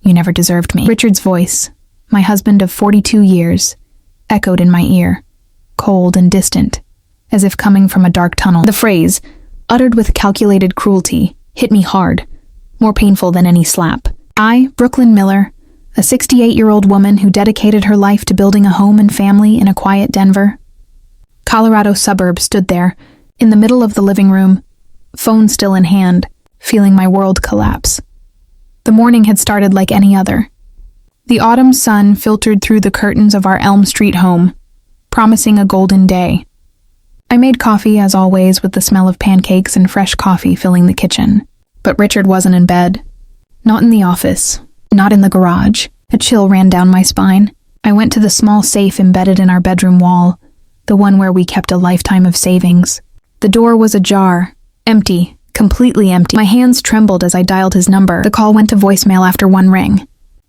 You never deserved me. Richard's voice, my husband of 42 years, echoed in my ear, cold and distant, as if coming from a dark tunnel. The phrase, uttered with calculated cruelty, hit me hard, more painful than any slap. I, Brooklyn Miller, a 68-year-old woman who dedicated her life to building a home and family in a quiet Denver, Colorado suburb, stood there, in the middle of the living room, phone still in hand, feeling my world collapse. The morning had started like any other. The autumn sun filtered through the curtains of our Elm Street home, promising a golden day. I made coffee, as always, with the smell of pancakes and fresh coffee filling the kitchen. But Richard wasn't in bed. Not in the office. Not in the garage. A chill ran down my spine. I went to the small safe embedded in our bedroom wall, the one where we kept a lifetime of savings. The door was ajar, empty, completely empty. My hands trembled as I dialed his number. The call went to voicemail after one ring.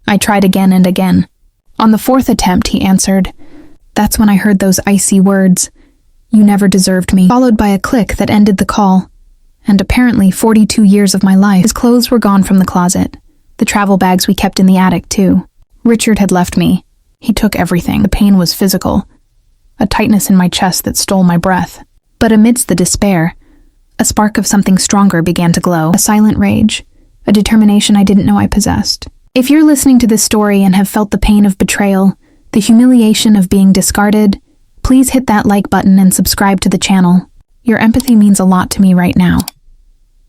I tried again and again. On the fourth attempt, he answered. That's when I heard those icy words, "You never deserved me," followed by a click that ended the call. And apparently 42 years of my life. His clothes were gone from the closet. The travel bags we kept in the attic, too. Richard had left me. He took everything. The pain was physical. A tightness in my chest that stole my breath. But amidst the despair, a spark of something stronger began to glow. A silent rage. A determination I didn't know I possessed. If you're listening to this story and have felt the pain of betrayal, the humiliation of being discarded, please hit that like button and subscribe to the channel. Your empathy means a lot to me right now.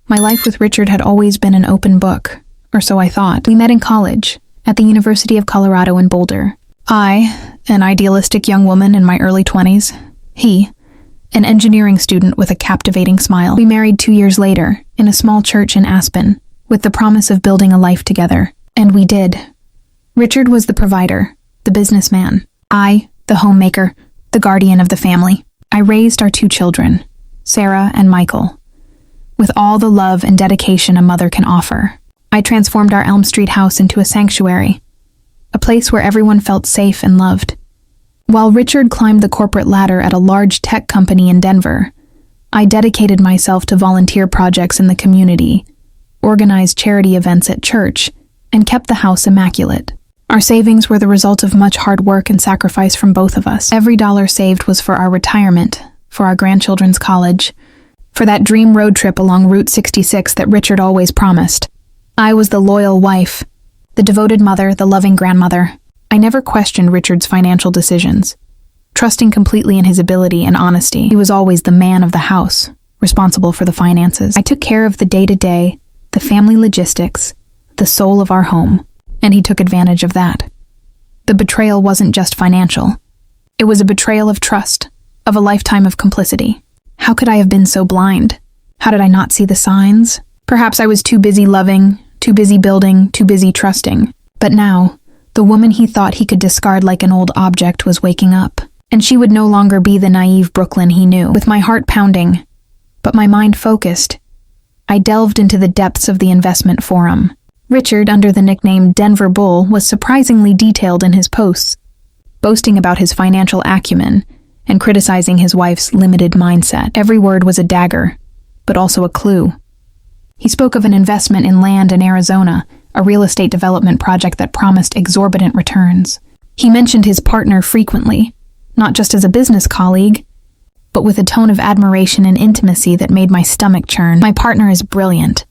My life with Richard had always been an open book, or so I thought. We met in college, at the University of Colorado in Boulder. I, an idealistic young woman in my early 20s. He, an engineering student with a captivating smile. We married 2 years later, in a small church in Aspen, with the promise of building a life together. And we did. Richard was the provider, the businessman. I, the homemaker, the guardian of the family. I raised our 2 children, Sarah and Michael, with all the love and dedication a mother can offer. I transformed our Elm Street house into a sanctuary, a place where everyone felt safe and loved. While Richard climbed the corporate ladder at a large tech company in Denver, I dedicated myself to volunteer projects in the community, organized charity events at church, and kept the house immaculate. Our savings were the result of much hard work and sacrifice from both of us. Every dollar saved was for our retirement, for our grandchildren's college, for that dream road trip along Route 66 that Richard always promised. I was the loyal wife, the devoted mother, the loving grandmother. I never questioned Richard's financial decisions, trusting completely in his ability and honesty. He was always the man of the house, responsible for the finances. I took care of the day-to-day, the family logistics, the soul of our home, and he took advantage of that. The betrayal wasn't just financial. It was a betrayal of trust, of a lifetime of complicity. How could I have been so blind? How did I not see the signs? Perhaps I was too busy loving, too busy building, too busy trusting. But now, the woman he thought he could discard like an old object was waking up, and she would no longer be the naive Brooklyn he knew. With my heart pounding, but my mind focused, I delved into the depths of the investment forum. Richard, under the nickname Denver Bull, was surprisingly detailed in his posts, boasting about his financial acumen and criticizing his wife's limited mindset. Every word was a dagger, but also a clue. He spoke of an investment in land in Arizona, a real estate development project that promised exorbitant returns. He mentioned his partner frequently, not just as a business colleague, but with a tone of admiration and intimacy that made my stomach churn. "My partner is brilliant.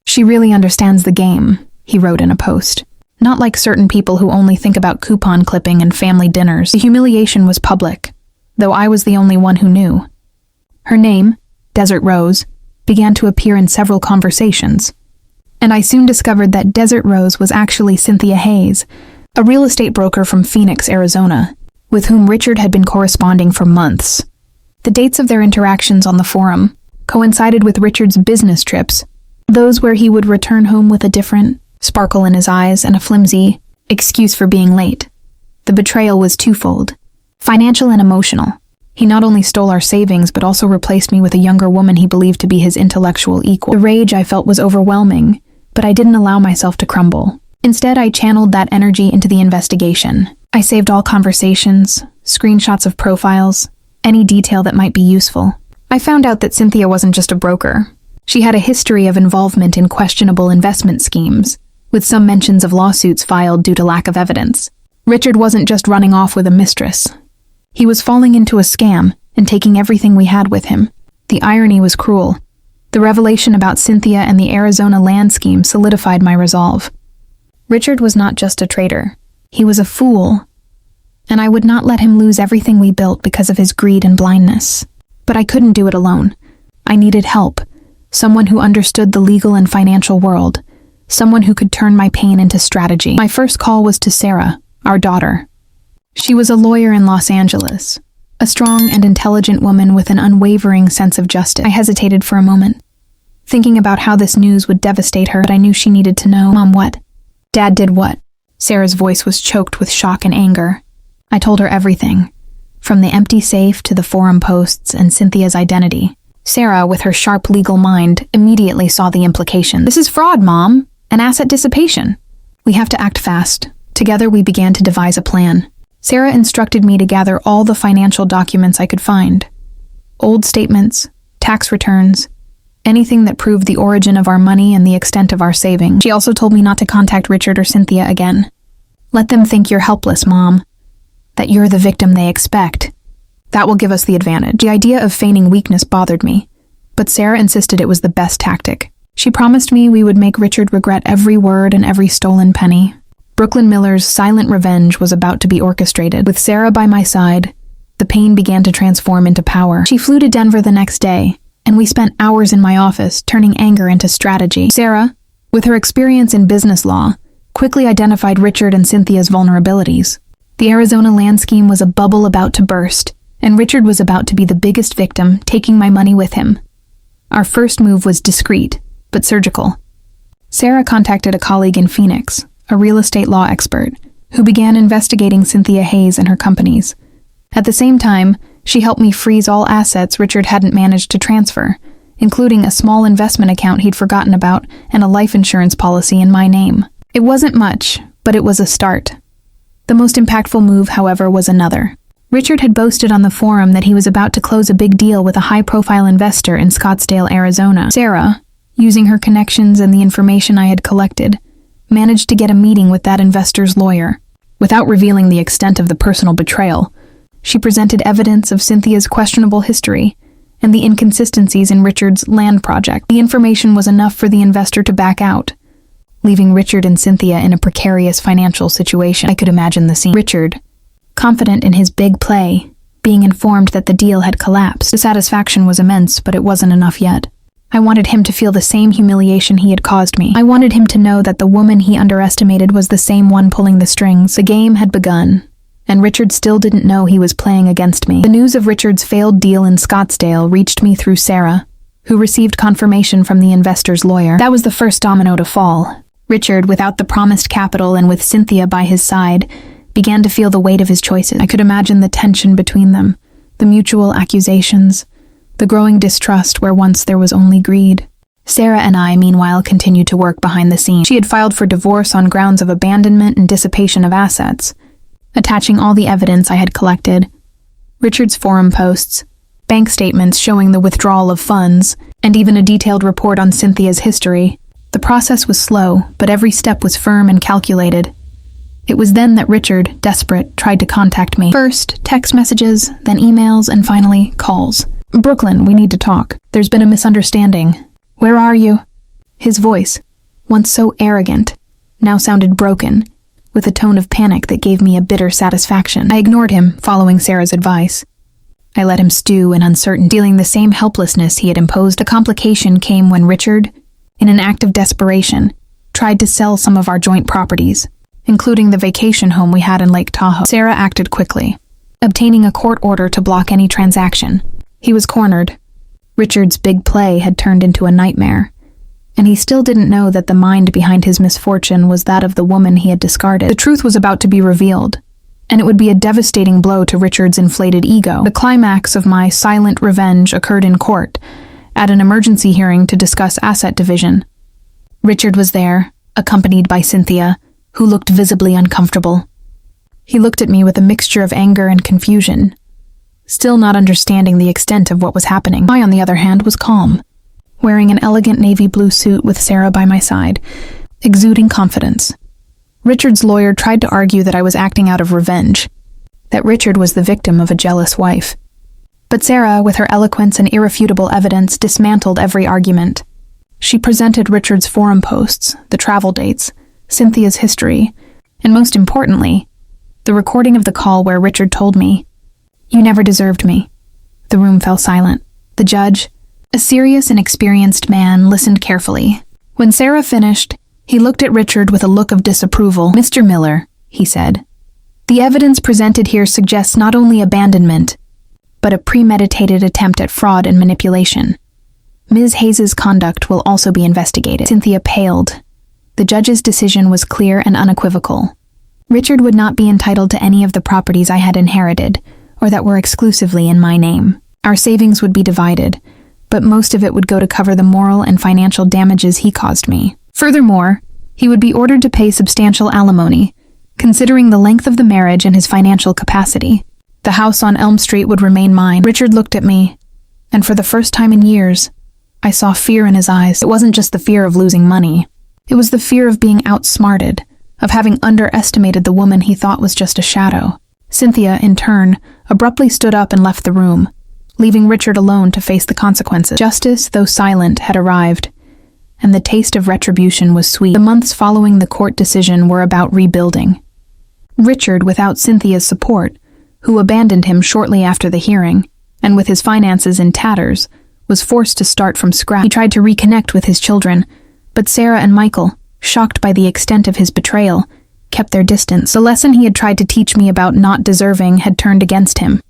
She really understands the game," he wrote in a post. Not like certain people who only think about coupon clipping and family dinners. The humiliation was public, though I was the only one who knew. Her name, Desert Rose, began to appear in several conversations, and I soon discovered that Desert Rose was actually Cynthia Hayes, a real estate broker from Phoenix, Arizona, with whom Richard had been corresponding for months. The dates of their interactions on the forum coincided with Richard's business trips, those where he would return home with a different sparkle in his eyes and a flimsy excuse for being late. The betrayal was twofold, financial and emotional. He not only stole our savings, but also replaced me with a younger woman he believed to be his intellectual equal. The rage I felt was overwhelming, but I didn't allow myself to crumble. Instead, I channeled that energy into the investigation. I saved all conversations, screenshots of profiles, any detail that might be useful. I found out that Cynthia wasn't just a broker. She had a history of involvement in questionable investment schemes, with some mentions of lawsuits filed due to lack of evidence. Richard wasn't just running off with a mistress. He was falling into a scam and taking everything we had with him. The irony was cruel. The revelation about Cynthia and the Arizona land scheme solidified my resolve. Richard was not just a traitor. He was a fool, and I would not let him lose everything we built because of his greed and blindness. But I couldn't do it alone. I needed help, someone who understood the legal and financial world, someone who could turn my pain into strategy. My first call was to Sarah, our daughter. She was a lawyer in Los Angeles, a strong and intelligent woman with an unwavering sense of justice. I hesitated for a moment, thinking about how this news would devastate her, but I knew she needed to know. Mom, what? Dad did what? Sarah's voice was choked with shock and anger. I told her everything, from the empty safe to the forum posts and Cynthia's identity. Sarah, with her sharp legal mind, immediately saw the implication. This is fraud, Mom, and asset dissipation. We have to act fast. Together we began to devise a plan. Sarah instructed me to gather all the financial documents I could find. Old statements, tax returns, anything that proved the origin of our money and the extent of our savings. She also told me not to contact Richard or Cynthia again. Let them think you're helpless, Mom. That you're the victim they expect. That will give us the advantage. The idea of feigning weakness bothered me, but Sarah insisted it was the best tactic. She promised me we would make Richard regret every word and every stolen penny. Brooklyn Miller's silent revenge was about to be orchestrated. With Sarah by my side, the pain began to transform into power. She flew to Denver the next day, and we spent hours in my office turning anger into strategy. Sarah, with her experience in business law, quickly identified Richard and Cynthia's vulnerabilities. The Arizona land scheme was a bubble about to burst, and Richard was about to be the biggest victim, taking my money with him. Our first move was discreet, but surgical. Sarah contacted a colleague in Phoenix, a real estate law expert, who began investigating Cynthia Hayes and her companies. At the same time, she helped me freeze all assets Richard hadn't managed to transfer, including a small investment account he'd forgotten about and a life insurance policy in my name. It wasn't much, but it was a start. The most impactful move, however, was another. Richard had boasted on the forum that he was about to close a big deal with a high-profile investor in Scottsdale, Arizona. Sarah, using her connections and the information I had collected, managed to get a meeting with that investor's lawyer. Without revealing the extent of the personal betrayal, she presented evidence of Cynthia's questionable history and the inconsistencies in Richard's land project. The information was enough for the investor to back out, leaving Richard and Cynthia in a precarious financial situation. I could imagine the scene. Richard, confident in his big play, being informed that the deal had collapsed. The satisfaction was immense, but it wasn't enough yet. I wanted him to feel the same humiliation he had caused me. I wanted him to know that the woman he underestimated was the same one pulling the strings. The game had begun, and Richard still didn't know he was playing against me. The news of Richard's failed deal in Scottsdale reached me through Sarah, who received confirmation from the investor's lawyer. That was the first domino to fall. Richard, without the promised capital and with Cynthia by his side, began to feel the weight of his choices. I could imagine the tension between them, the mutual accusations, the growing distrust where once there was only greed. Sarah and I, meanwhile, continued to work behind the scenes. She had filed for divorce on grounds of abandonment and dissipation of assets, attaching all the evidence I had collected, Richard's forum posts, bank statements showing the withdrawal of funds, and even a detailed report on Cynthia's history. The process was slow, but every step was firm and calculated. It was then that Richard, desperate, tried to contact me. First, text messages, then emails, and finally, calls. "Brooklyn, we need to talk. There's been a misunderstanding. Where are you?" His voice, once so arrogant, now sounded broken, with a tone of panic that gave me a bitter satisfaction. I ignored him, following Sarah's advice. I let him stew in uncertainty, feeling the same helplessness he had imposed. The complication came when Richard, in an act of desperation, tried to sell some of our joint properties, including the vacation home we had in Lake Tahoe. Sarah acted quickly, obtaining a court order to block any transaction. He was cornered. Richard's big play had turned into a nightmare, and he still didn't know that the mind behind his misfortune was that of the woman he had discarded. The truth was about to be revealed, and it would be a devastating blow to Richard's inflated ego. The climax of my silent revenge occurred in court, at an emergency hearing to discuss asset division. Richard was there, accompanied by Cynthia, who looked visibly uncomfortable. He looked at me with a mixture of anger and confusion, still not understanding the extent of what was happening. I, on the other hand, was calm, wearing an elegant navy blue suit with Sarah by my side, exuding confidence. Richard's lawyer tried to argue that I was acting out of revenge, that Richard was the victim of a jealous wife. But Sarah, with her eloquence and irrefutable evidence, dismantled every argument. She presented Richard's forum posts, the travel dates, Cynthia's history, and most importantly, the recording of the call where Richard told me, "You never deserved me." The room fell silent. The judge, a serious and experienced man, listened carefully. When Sarah finished, he looked at Richard with a look of disapproval. "Mr. Miller," he said, "the evidence presented here suggests not only abandonment, but a premeditated attempt at fraud and manipulation. Ms. Hayes's conduct will also be investigated." Cynthia paled. The judge's decision was clear and unequivocal. Richard would not be entitled to any of the properties I had inherited, or that were exclusively in my name. Our savings would be divided, but most of it would go to cover the moral and financial damages he caused me. Furthermore, he would be ordered to pay substantial alimony, considering the length of the marriage and his financial capacity. The house on Elm Street would remain mine. Richard looked at me, and for the first time in years, I saw fear in his eyes. It wasn't just the fear of losing money. It was the fear of being outsmarted, of having underestimated the woman he thought was just a shadow. Cynthia, in turn, abruptly stood up and left the room, leaving Richard alone to face the consequences. Justice, though silent, had arrived, and the taste of retribution was sweet. The months following the court decision were about rebuilding. Richard, without Cynthia's support, who abandoned him shortly after the hearing, and with his finances in tatters, was forced to start from scratch. He tried to reconnect with his children, but Sarah and Michael, shocked by the extent of his betrayal, kept their distance. The lesson he had tried to teach me about not deserving had turned against him.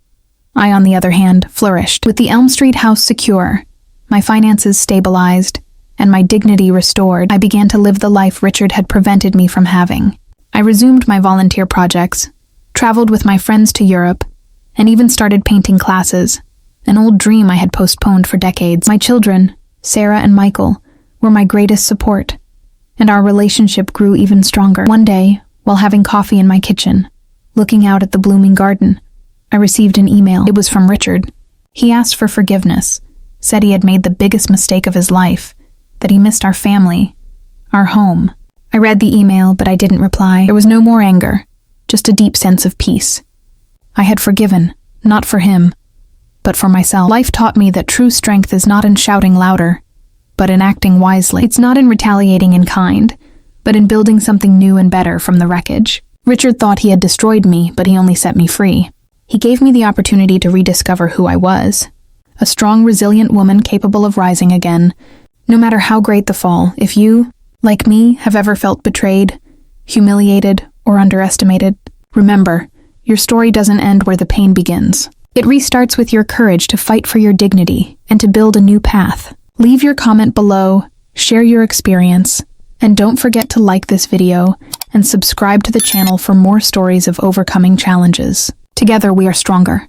I, on the other hand, flourished. With the Elm Street house secure, my finances stabilized, and my dignity restored, I began to live the life Richard had prevented me from having. I resumed my volunteer projects, traveled with my friends to Europe, and even started painting classes, an old dream I had postponed for decades. My children, Sarah and Michael, were my greatest support, and our relationship grew even stronger. One day, while having coffee in my kitchen, looking out at the blooming garden, I received an email. It was from Richard. He asked for forgiveness, said he had made the biggest mistake of his life, that he missed our family, our home. I read the email, but I didn't reply. There was no more anger, just a deep sense of peace. I had forgiven, not for him, but for myself. Life taught me that true strength is not in shouting louder, but in acting wisely. It's not in retaliating in kind, but in building something new and better from the wreckage. Richard thought he had destroyed me, but he only set me free. He gave me the opportunity to rediscover who I was. A strong, resilient woman capable of rising again. No matter how great the fall, if you, like me, have ever felt betrayed, humiliated, or underestimated, remember, your story doesn't end where the pain begins. It restarts with your courage to fight for your dignity and to build a new path. Leave your comment below, share your experience, and don't forget to like this video and subscribe to the channel for more stories of overcoming challenges. Together we are stronger.